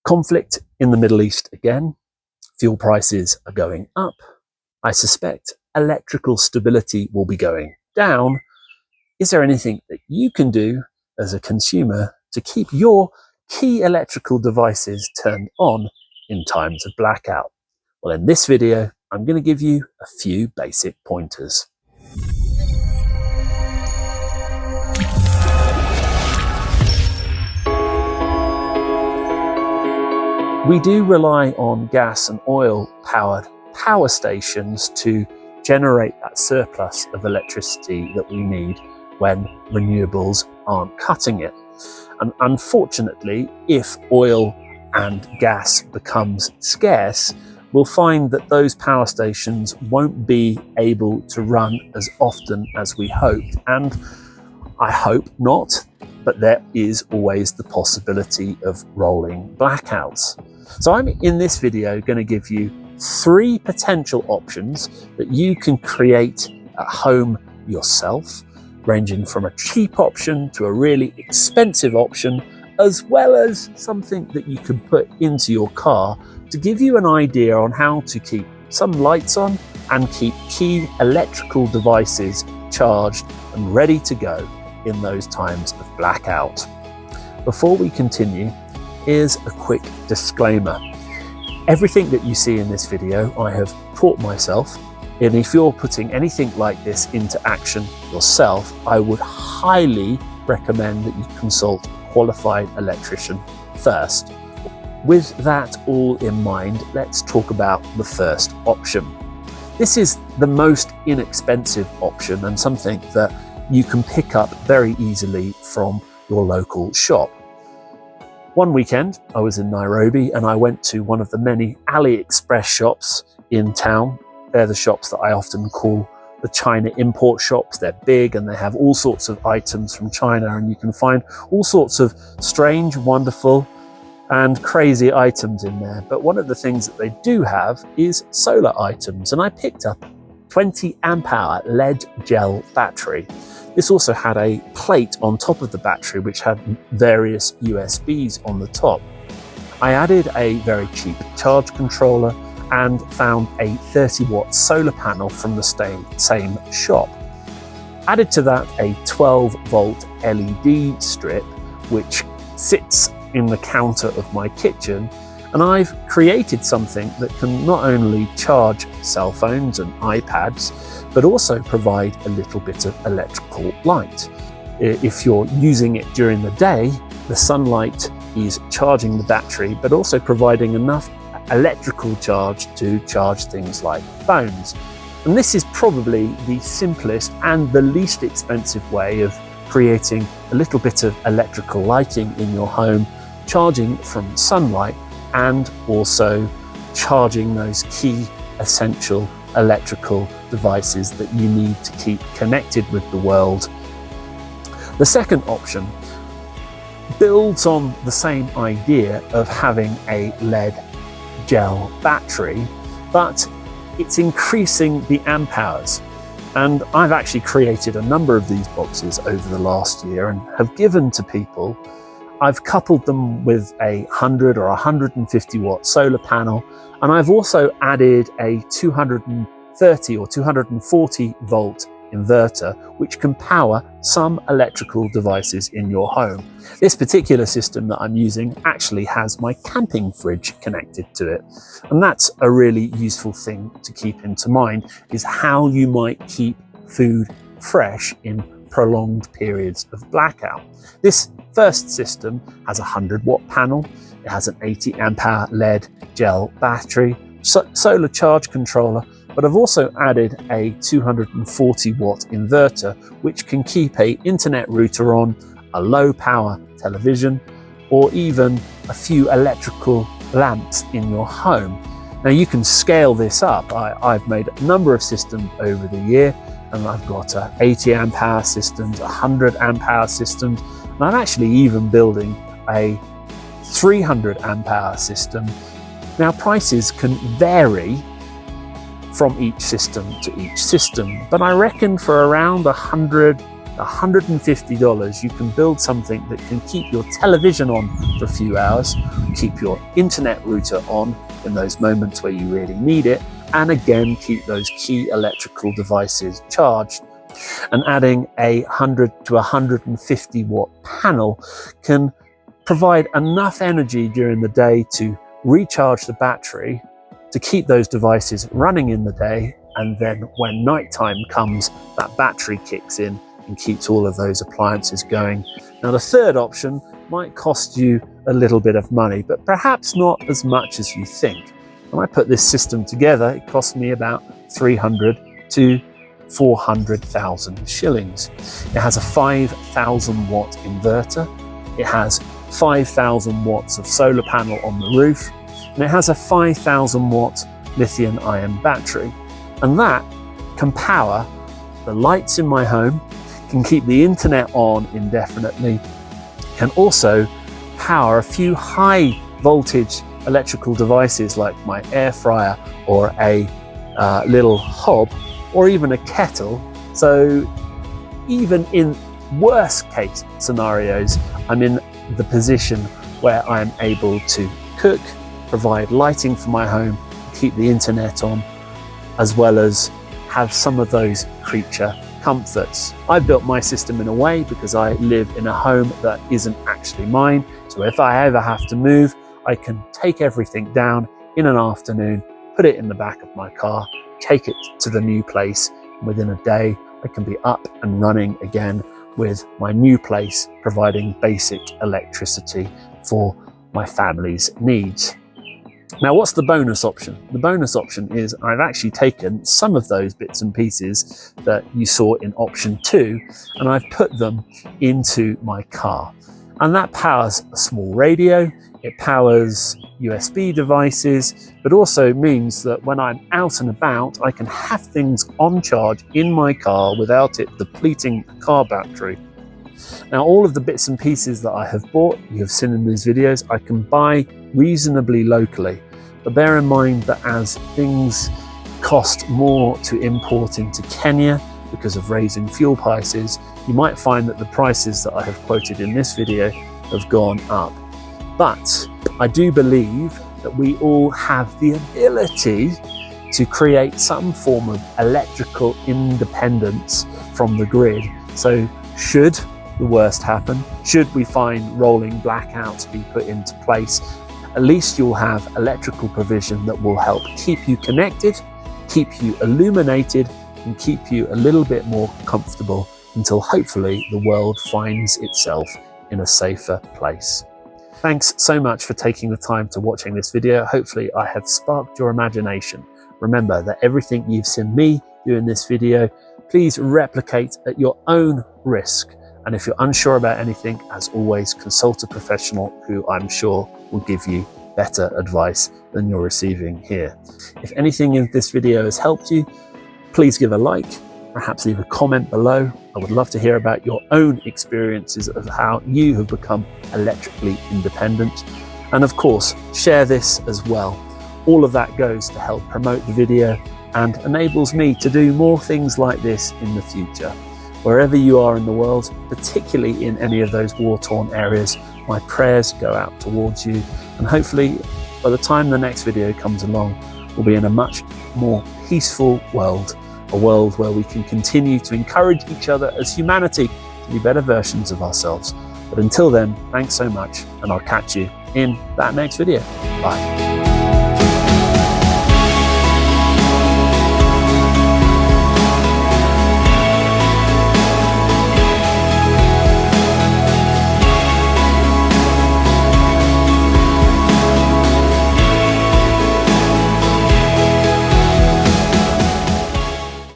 Conflict in the Middle East again. Fuel prices are going up. I suspect electrical stability will be going down. Is there anything that you can do as a consumer to keep your key electrical devices turned on in times of blackout? Well, in this video, I'm going to give you a few basic pointers. We do rely on gas and oil powered power stations to generate that surplus of electricity that we need when renewables aren't cutting it. And unfortunately, if oil and gas becomes scarce, we'll find that those power stations won't be able to run as often as we hoped. And I hope not, but there is always the possibility of rolling blackouts. So I'm in this video going to give you 3 potential options that you can create at home yourself, ranging from a cheap option to a really expensive option, as well as something that you can put into your car to give you an idea on how to keep some lights on and keep key electrical devices charged and ready to go in those times of blackout. Before we continue, here's a quick disclaimer. Everything that you see in this video, I have taught myself, and if you're putting anything like this into action yourself, I would highly recommend that you consult a qualified electrician first. With that all in mind, let's talk about the first option. This is the most inexpensive option and something that you can pick up very easily from your local shop. One weekend, I was in Nairobi and I went to one of the many AliExpress shops in town. They're the shops that I often call the China import shops. They're big and they have all sorts of items from China, and you can find all sorts of strange, wonderful and crazy items in there. But one of the things that they do have is solar items, and I picked up a 20 amp hour lead gel battery. This also had a plate on top of the battery which had various USBs on the top. I added a very cheap charge controller and found a 30-watt solar panel from the same shop. Added to that a 12-volt LED strip which sits in the counter of my kitchen, and I've created something that can not only charge cell phones and iPads, but also provide a little bit of electrical light. If you're using it during the day, the sunlight is charging the battery, but also providing enough electrical charge to charge things like phones. And this is probably the simplest and the least expensive way of creating a little bit of electrical lighting in your home, charging from sunlight and also charging those key essential electrical devices that you need to keep connected with the world. The second option builds on the same idea of having a lead gel battery, but it's increasing the amp hours. And I've actually created a number of these boxes over the last year and have given to people. I've coupled them with a 100 or 150 watt solar panel, and I've also added a 230 or 240 volt inverter which can power some electrical devices in your home. This particular system that I'm using actually has my camping fridge connected to it, and that's a really useful thing to keep into mind, is how you might keep food fresh in prolonged periods of blackout. This first system has a 100-watt panel, it has an 80 amp hour lead gel battery, solar charge controller, but I've also added a 240-watt inverter which can keep an internet router on, a low power television, or even a few electrical lamps in your home. Now you can scale this up. I've made a number of systems over the year, and I've got 80 amp hour systems, 100 amp hour systems, and I'm actually even building a 300 amp hour system. Now prices can vary from each system to each system, but I reckon for around 100 $150, you can build something that can keep your television on for a few hours, keep your internet router on in those moments where you really need it, and again, keep those key electrical devices charged. And adding a 100 to 150 watt panel can provide enough energy during the day to recharge the battery, to keep those devices running in the day, and then when nighttime comes, that battery kicks in and keeps all of those appliances going. Now, the third option might cost you a little bit of money, but perhaps not as much as you think. When I put this system together, it cost me about 300 to 400,000 shillings. It has a 5,000 watt inverter. It has 5,000 watts of solar panel on the roof, and it has a 5,000 watt lithium ion battery. And that can power the lights in my home, can keep the internet on indefinitely, can also power a few high voltage electrical devices like my air fryer or a little hob or even a kettle. So even in worst case scenarios, I'm in the position where I am able to cook, provide lighting for my home, keep the internet on, as well as have some of those creature comforts. I built my system in a way because I live in a home that isn't actually mine. So if I ever have to move, I can take everything down in an afternoon, put it in the back of my car, take it to the new place. Within a day, I can be up and running again with my new place, providing basic electricity for my family's needs. Now, what's the bonus option? The bonus option is I've actually taken some of those bits and pieces that you saw in option 2, and I've put them into my car. And that powers a small radio, it powers USB devices, but also means that when I'm out and about, I can have things on charge in my car without it depleting the car battery. Now, all of the bits and pieces that I have bought, you have seen in these videos, I can buy reasonably locally. But bear in mind that as things cost more to import into Kenya because of raising fuel prices, you might find that the prices that I have quoted in this video have gone up. But I do believe that we all have the ability to create some form of electrical independence from the grid. So should the worst happen, should we find rolling blackouts be put into place, at least you'll have electrical provision that will help keep you connected, keep you illuminated, and keep you a little bit more comfortable until hopefully the world finds itself in a safer place. Thanks so much for taking the time to watching this video. Hopefully I have sparked your imagination. Remember that everything you've seen me do in this video, please replicate at your own risk. And if you're unsure about anything, as always, consult a professional who I'm sure will give you better advice than you're receiving here. If anything in this video has helped you, please give a like, perhaps leave a comment below. I would love to hear about your own experiences of how you have become electrically independent. And of course, share this as well. All of that goes to help promote the video and enables me to do more things like this in the future. Wherever you are in the world, particularly in any of those war-torn areas, my prayers go out towards you. And hopefully, by the time the next video comes along, we'll be in a much more peaceful world, a world where we can continue to encourage each other as humanity to be better versions of ourselves. But until then, thanks so much, and I'll catch you in that next video. Bye.